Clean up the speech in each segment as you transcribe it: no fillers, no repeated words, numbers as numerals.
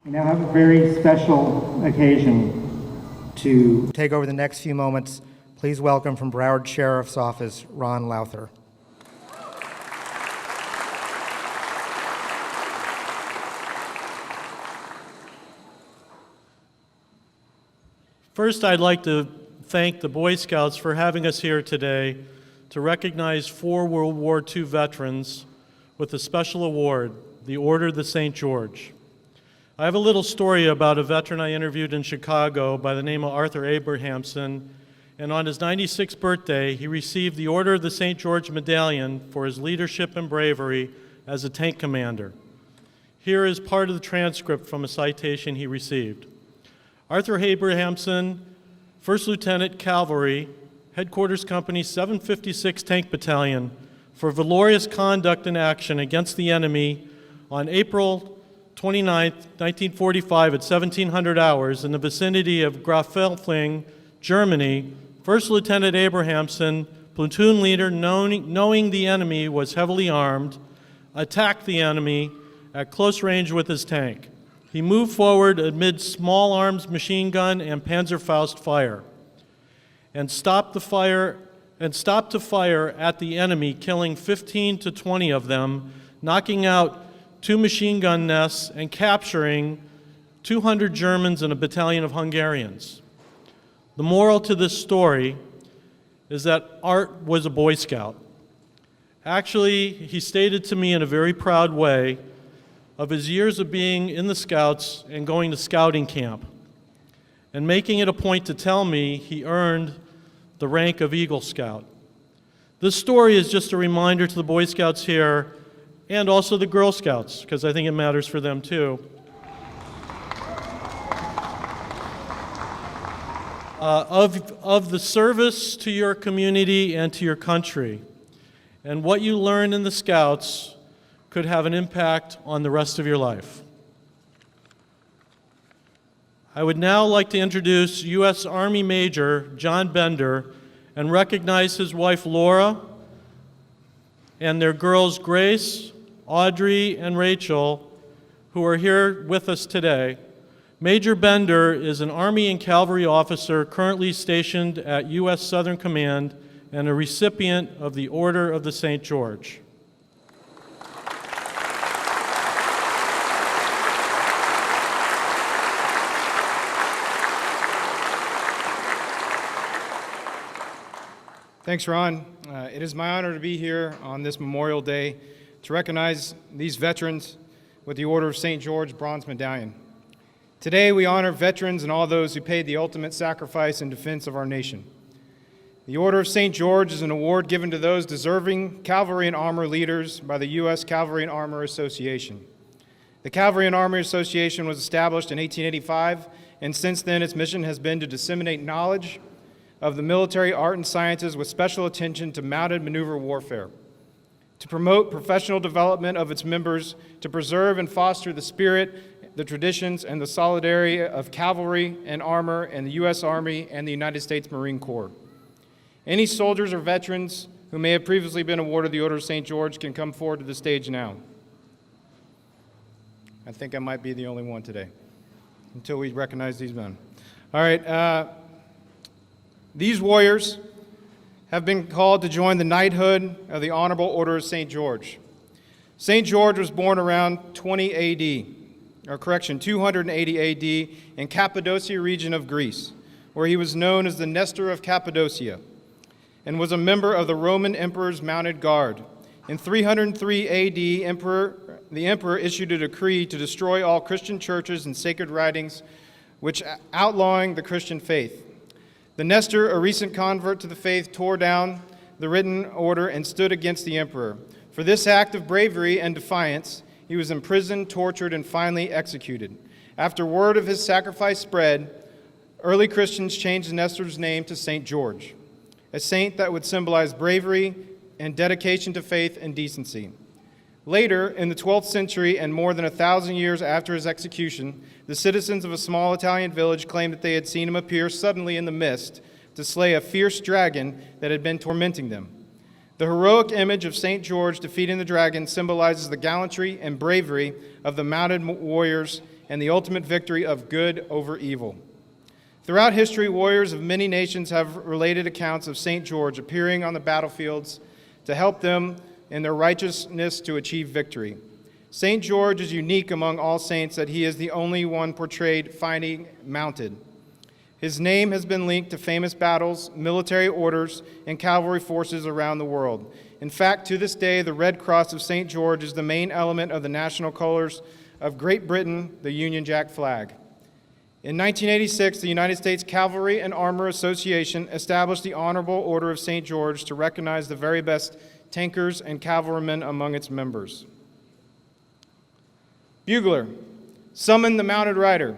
We now have a very special occasion to take over the next few moments. Please welcome from Broward Sheriff's Office, Ron Lowther. First, I'd like to thank the Boy Scouts for having us here today to recognize 4 World War II veterans with a special award, the Order of the St. George. I have a little story about a veteran I interviewed in Chicago by the name of Arthur Abrahamson, and on his 96th birthday, he received the Order of the St. George Medallion for his leadership and bravery as a tank commander. Here is part of the transcript from a citation he received. Arthur Abrahamson, 1st Lieutenant Cavalry, Headquarters Company 756 Tank Battalion, for valorous conduct in action against the enemy on April 29, 1945 at 1700 hours in the vicinity of Graffelfing, Germany. 1st Lieutenant Abrahamson, platoon leader, knowing the enemy was heavily armed, attacked the enemy at close range with his tank. He moved forward amid small arms machine gun and Panzerfaust fire and stopped to fire at the enemy, killing 15 to 20 of them, knocking out 2 machine gun nests and capturing 200 Germans and a battalion of Hungarians. The moral to this story is that Art was a Boy Scout. Actually, he stated to me in a very proud way of his years of being in the Scouts and going to scouting camp, and making it a point to tell me he earned the rank of Eagle Scout. This story is just a reminder to the Boy Scouts here and also the Girl Scouts, because I think it matters for them too, of the service to your community and to your country. And what you learn in the Scouts could have an impact on the rest of your life. I would now like to introduce U.S. Army Major John Bender and recognize his wife Laura and their girls Grace, Audrey, and Rachel, who are here with us today. Major Bender is an Army and Cavalry officer currently stationed at U.S. Southern Command and a recipient of the Order of the St. George. Thanks, Ron. It is my honor to be here on this Memorial Day to recognize these veterans with the Order of St. George Bronze Medallion. Today, we honor veterans and all those who paid the ultimate sacrifice in defense of our nation. The Order of St. George is an award given to those deserving cavalry and armor leaders by the U.S. Cavalry and Armor Association. The Cavalry and Armor Association was established in 1885, and since then, its mission has been to disseminate knowledge of the military art and sciences with special attention to mounted maneuver warfare, to promote professional development of its members, to preserve and foster the spirit, the traditions, and the solidarity of cavalry and armor in the U.S. Army and the United States Marine Corps. Any soldiers or veterans who may have previously been awarded the Order of St. George can come forward to the stage now. I think I might be the only one today, until we recognize these men. All right. These warriors have been called to join the knighthood of the Honorable Order of St. George. St. George was born around 280 AD in Cappadocia region of Greece, where he was known as the Nestor of Cappadocia, and was a member of the Roman Emperor's Mounted Guard. In 303 AD, the emperor issued a decree to destroy all Christian churches and sacred writings, which outlawing the Christian faith. The Nestor, a recent convert to the faith, tore down the written order and stood against the emperor. For this act of bravery and defiance, he was imprisoned, tortured, and finally executed. After word of his sacrifice spread, early Christians changed Nestor's name to St. George, a saint that would symbolize bravery and dedication to faith and decency. Later, in the 12th century and more than 1,000 years after his execution, the citizens of a small Italian village claimed that they had seen him appear suddenly in the mist to slay a fierce dragon that had been tormenting them. The heroic image of St. George defeating the dragon symbolizes the gallantry and bravery of the mounted warriors and the ultimate victory of good over evil. Throughout history, warriors of many nations have related accounts of St. George appearing on the battlefields to help them in their righteousness to achieve victory. St. George is unique among all saints that he is the only one portrayed fighting mounted. His name has been linked to famous battles, military orders, and cavalry forces around the world. In fact, to this day, the Red Cross of St. George is the main element of the national colors of Great Britain, the Union Jack flag. In 1986, the United States Cavalry and Armor Association established the Honorable Order of St. George to recognize the very best tankers and cavalrymen among its members. Bugler, summon the mounted rider.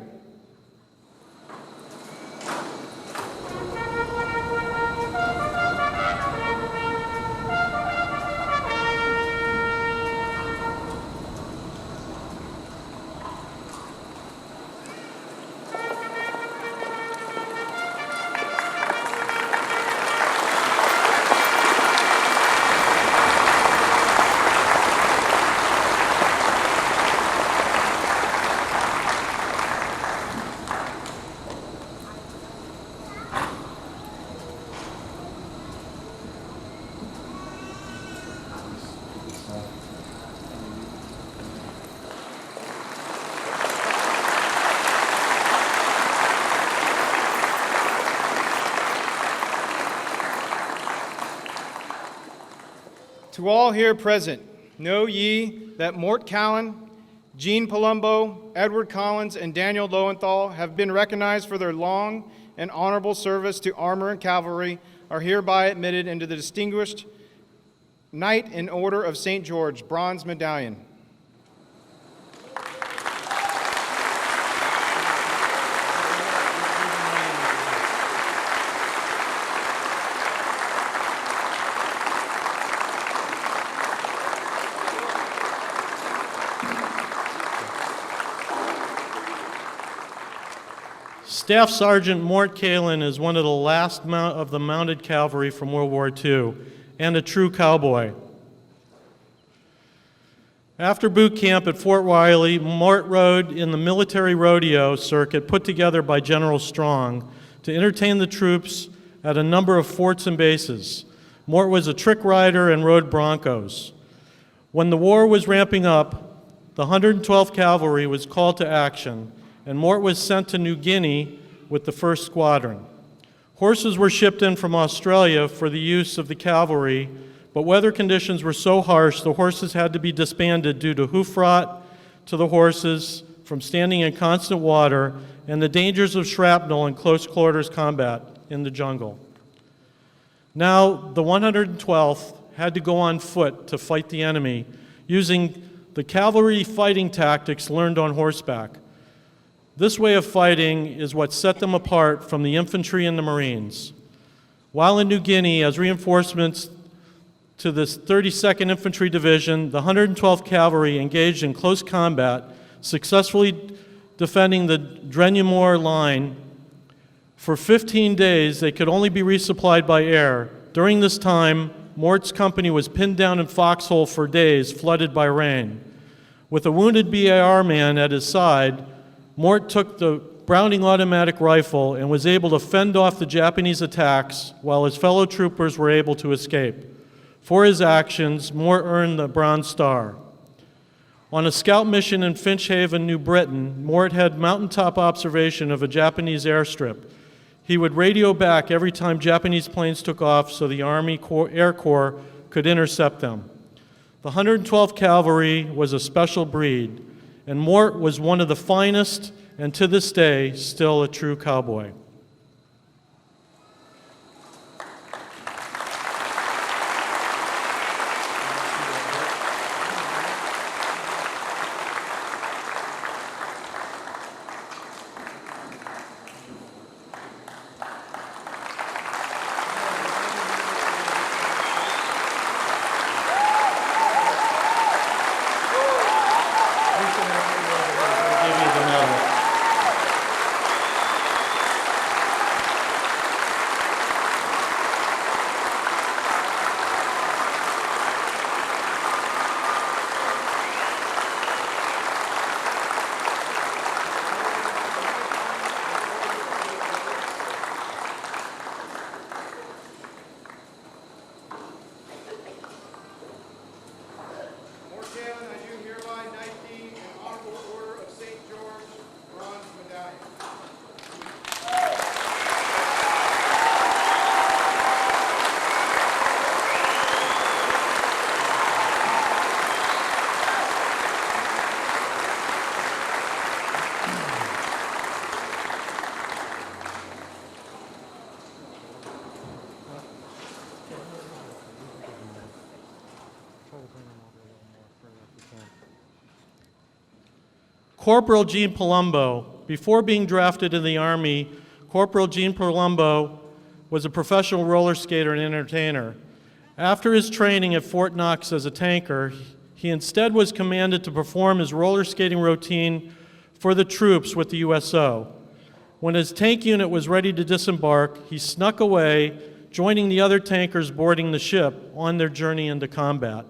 To all here present, know ye that Mort Callan, Jean Palumbo, Edward Collins, and Daniel Lowenthal have been recognized for their long and honorable service to armor and cavalry, are hereby admitted into the Distinguished Knight in Order of St. George, Bronze Medallion. Staff Sergeant Mort Kalin is one of the last of the mounted cavalry from World War II and a true cowboy. After boot camp at Fort Riley, Mort rode in the military rodeo circuit put together by General Strong to entertain the troops at a number of forts and bases. Mort was a trick rider and rode broncos. When the war was ramping up, the 112th Cavalry was called to action, and Mort was sent to New Guinea with the 1st Squadron. Horses were shipped in from Australia for the use of the cavalry, but weather conditions were so harsh the horses had to be disbanded due to hoof rot to the horses from standing in constant water and the dangers of shrapnel and close quarters combat in the jungle. Now, the 112th had to go on foot to fight the enemy using the cavalry fighting tactics learned on horseback. This way of fighting is what set them apart from the infantry and the Marines. While in New Guinea, as reinforcements to this 32nd Infantry Division, the 112th Cavalry engaged in close combat, successfully defending the Drenumore line. For 15 days, they could only be resupplied by air. During this time, Mort's company was pinned down in Foxhole for days, flooded by rain. With a wounded BAR man at his side, Mort took the Browning automatic rifle and was able to fend off the Japanese attacks while his fellow troopers were able to escape. For his actions, Mort earned the Bronze Star. On a scout mission in Finch Haven, New Britain, Mort had mountaintop observation of a Japanese airstrip. He would radio back every time Japanese planes took off so the Army Air Corps could intercept them. The 112th Cavalry was a special breed, and Mort was one of the finest, and to this day, still a true cowboy. Corporal Gene Palumbo. Before being drafted in the Army, Corporal Gene Palumbo was a professional roller skater and entertainer. After his training at Fort Knox as a tanker, he instead was commanded to perform his roller skating routine for the troops with the USO. When his tank unit was ready to disembark, he snuck away, joining the other tankers boarding the ship on their journey into combat.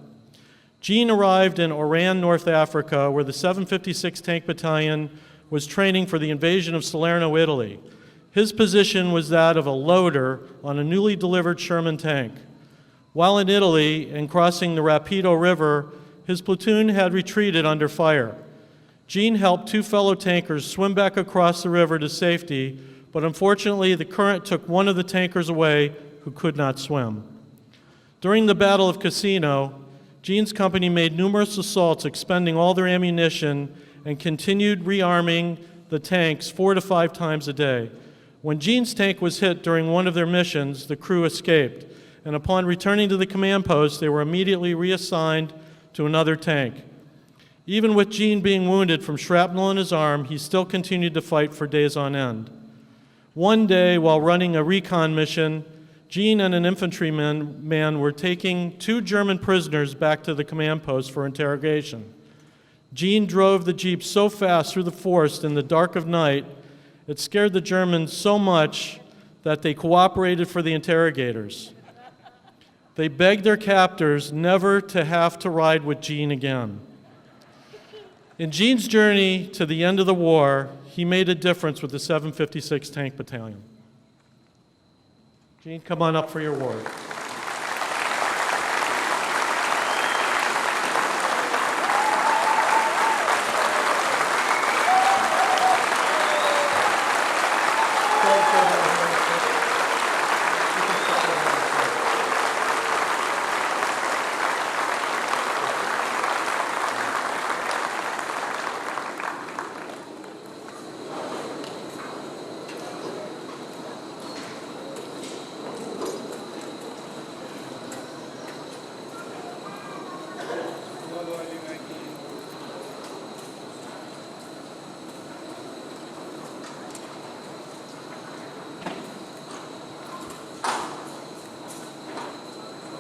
Gene arrived in Oran, North Africa, where the 756 Tank Battalion was training for the invasion of Salerno, Italy. His position was that of a loader on a newly delivered Sherman tank. While in Italy and crossing the Rapido River, his platoon had retreated under fire. Gene helped two fellow tankers swim back across the river to safety, but unfortunately the current took one of the tankers away who could not swim. During the Battle of Cassino, Gene's company made numerous assaults, expending all their ammunition, and continued rearming the tanks 4 to 5 times a day. When Gene's tank was hit during one of their missions, the crew escaped, and upon returning to the command post, they were immediately reassigned to another tank. Even with Gene being wounded from shrapnel in his arm, he still continued to fight for days on end. One day, while running a recon mission, Gene and an infantryman were taking 2 German prisoners back to the command post for interrogation. Gene drove the Jeep so fast through the forest in the dark of night, it scared the Germans so much that they cooperated for the interrogators. They begged their captors never to have to ride with Gene again. In Gene's journey to the end of the war, he made a difference with the 756 Tank Battalion. Gene, come on up for your award.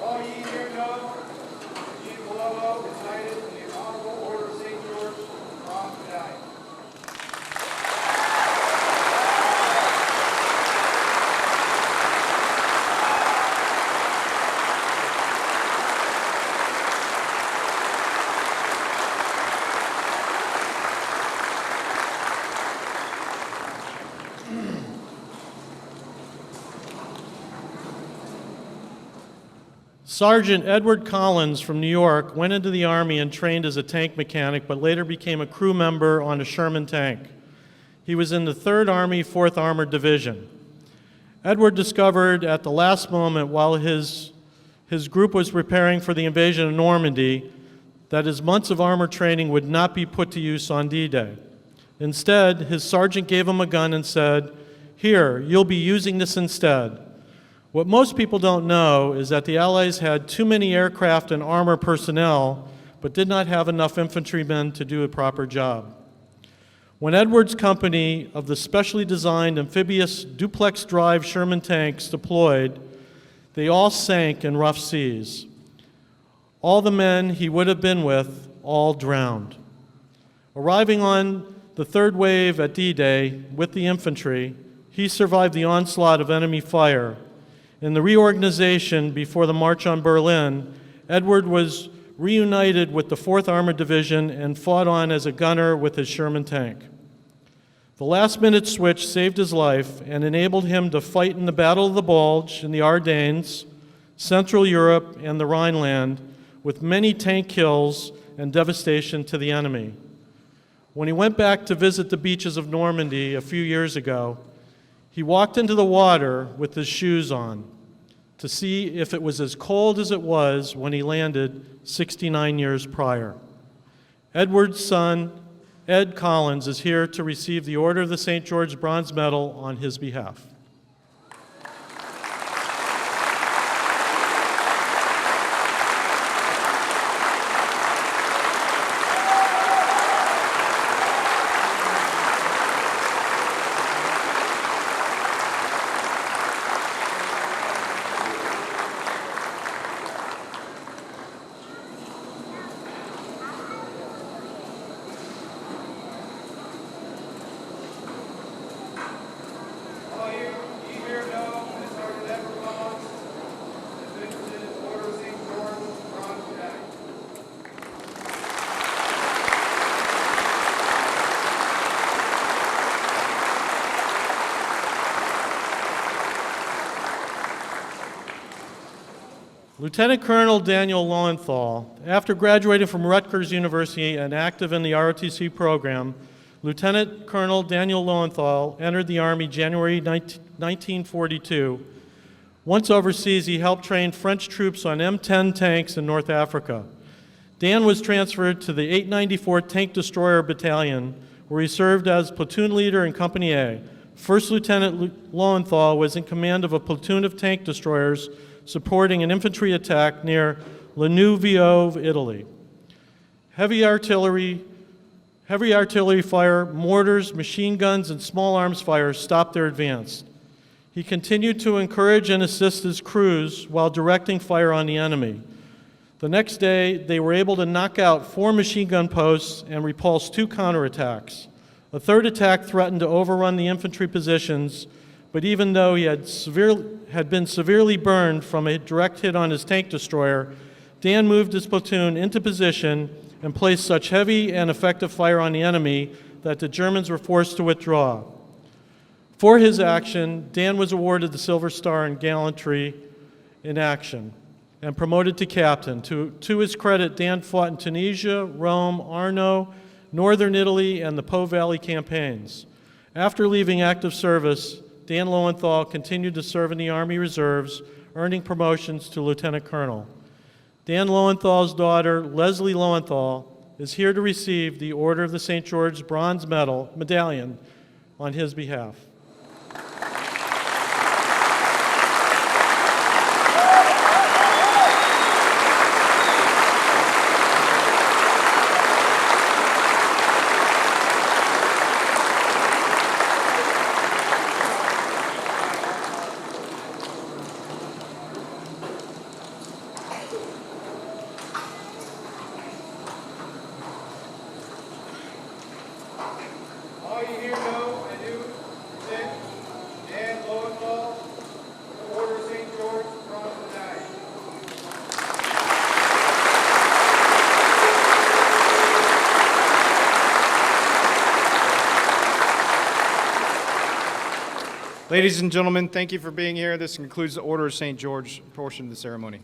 All ye here know, Gene Palumbo is knighted in the Honorable Order of St. George, Bronze Medallion. Sergeant Edward Collins from New York went into the Army and trained as a tank mechanic, but later became a crew member on a Sherman tank. He was in the 3rd Army, 4th Armored Division. Edward discovered at the last moment, while his group was preparing for the invasion of Normandy, that his months of armor training would not be put to use on D-Day. Instead, his sergeant gave him a gun and said, "Here, you'll be using this instead." What most people don't know is that the Allies had too many aircraft and armor personnel, but did not have enough infantrymen to do a proper job. When Edwards' company of the specially designed amphibious duplex-drive Sherman tanks deployed, they all sank in rough seas. All the men he would have been with all drowned. Arriving on the 3rd wave at D-Day with the infantry, he survived the onslaught of enemy fire. In the reorganization before the March on Berlin, Edward was reunited with the 4th Armored Division and fought on as a gunner with his Sherman tank. The last-minute switch saved his life and enabled him to fight in the Battle of the Bulge in the Ardennes, Central Europe, and the Rhineland, with many tank kills and devastation to the enemy. When he went back to visit the beaches of Normandy a few years ago, he walked into the water with his shoes on to see if it was as cold as it was when he landed 69 years prior. Edward's son, Ed Collins, is here to receive the Order of the St. George Bronze Medal on his behalf. Lieutenant Colonel Daniel Lowenthal, after graduating from Rutgers University and active in the ROTC program, Lieutenant Colonel Daniel Lowenthal entered the Army January 1942. Once overseas, he helped train French troops on M10 tanks in North Africa. Dan was transferred to the 894 Tank Destroyer Battalion, where he served as platoon leader in Company A. First Lieutenant Lowenthal was in command of a platoon of tank destroyers supporting an infantry attack near Lanuvio, Italy. Heavy artillery fire, mortars, machine guns, and small arms fire stopped their advance. He continued to encourage and assist his crews while directing fire on the enemy. The next day, they were able to knock out 4 machine gun posts and repulse 2 counterattacks. A third attack threatened to overrun the infantry positions, but even though he had been severely burned from a direct hit on his tank destroyer, Dan moved his platoon into position and placed such heavy and effective fire on the enemy that the Germans were forced to withdraw. For his action, Dan was awarded the Silver Star in Gallantry in Action and promoted to captain. To his credit, Dan fought in Tunisia, Rome, Arno, Northern Italy, and the Po Valley campaigns. After leaving active service, Dan Lowenthal continued to serve in the Army Reserves, earning promotions to lieutenant colonel. Dan Lowenthal's daughter, Leslie Lowenthal, is here to receive the Order of the St. George Bronze Medallion on his behalf. All you here know and do present Dan Lowenthal, the Order of St. George, Bronze Medallion. Ladies and gentlemen, thank you for being here. This concludes the Order of St. George portion of the ceremony.